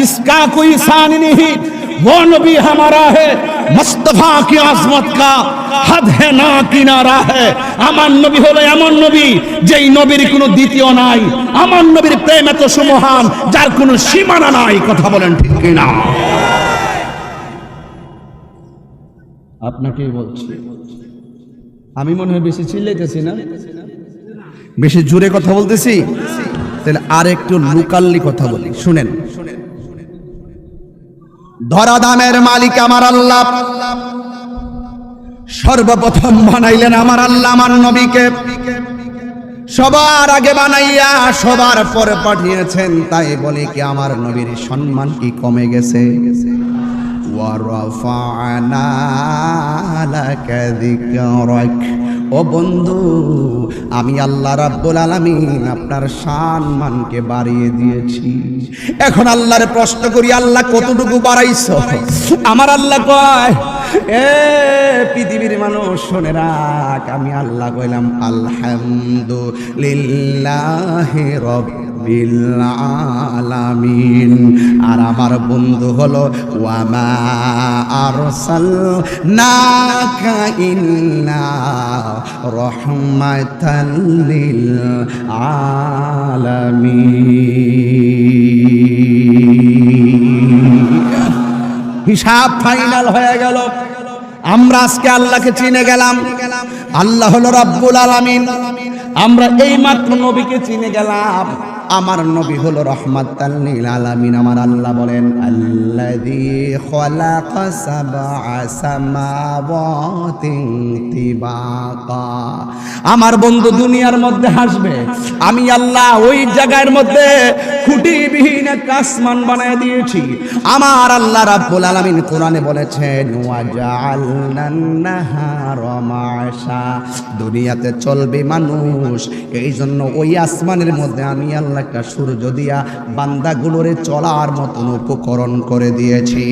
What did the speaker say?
इसका कोई शान नहीं, वो नबी हमारा है, मुस्तफा की आजमत का हद है ना किनारा है। আমার নবী হলো এমন নবী যেই নবীর কোনো দ্বিতীয় নাই। আমার নবীর প্রেম এত সুমহান যার কোনো সীমানা নাই। কথা বলেন ঠিক কিনা? আপনাকে বলছি, আমি মনে হয় বেশি চিল্লাইতেছি না, বেশি জোরে কথা বলতেছি? তাহলে আর একটু লোকালি কথা বলি, শুনেন। ধরা দামের মালিক আমার আল্লাহ, সর্বপ্রথম বানাইলেন আমার আল্লাহ আমার নবীকে, সবার আগে বানাইয়া সবার পরে পাঠিয়েছেন। তাই বলে কি আমার নবীর সম্মান কি কমে গেছে? ওয়ারাফা'না লাকা যিকরাক, ও বন্ধু আমি আল্লাহ রাব্বুল আলামিন আপনার সম্মানকে বাড়িয়ে দিয়েছি। এখন আল্লাহর প্রশ্ন করি, আল্লাহ কতটুকু বাড়াইছো? আমার আল্লাহ কয়, এ পৃথিবীর মানুষ শুনে রাখ, আমি আল্লাহ কইলাম আলহামদুলিল্লাহি রাব্বিল আলামিন। আর আমার বন্ধু হলো ওয়ামা আরসালনাকা ইল্লা রাহমাতাল লিল আলামিন। হিসাব ফাইনাল হয়ে গেল। আমরা আজকে আল্লাহকে চিনে গেলাম, আল্লাহ হলো রাব্বুল আলামিন। আমরা এই মাত্র নবীকে চিনে গেলাম, আমার নবী হলো রাহমাতাল লিল আলামিন। আমার আল্লাহ বলেন আল্লাযী খালাকা সাবআ সামাওয়াতিন তিবাকা। আমার বন্ধু দুনিয়ার মধ্যে হাসবে, আমি আল্লাহ ওই জায়গার মধ্যে খুঁটিবিহীন একটা আসমান বানায় দিয়েছি। আমার আল্লাহ রাব্বুল আলামিন কোরআনে বলেছেন ওয়া জাআলনান নাহারা মা'শা, দুনিয়াতে চলবে মানুষ, এই জন্য ওই আসমানের মধ্যে আমি আল্লাহ একটা সূর্য দিয়া বান্দাগুলোরে চলার মতন উপকরণ করে দিয়েছি।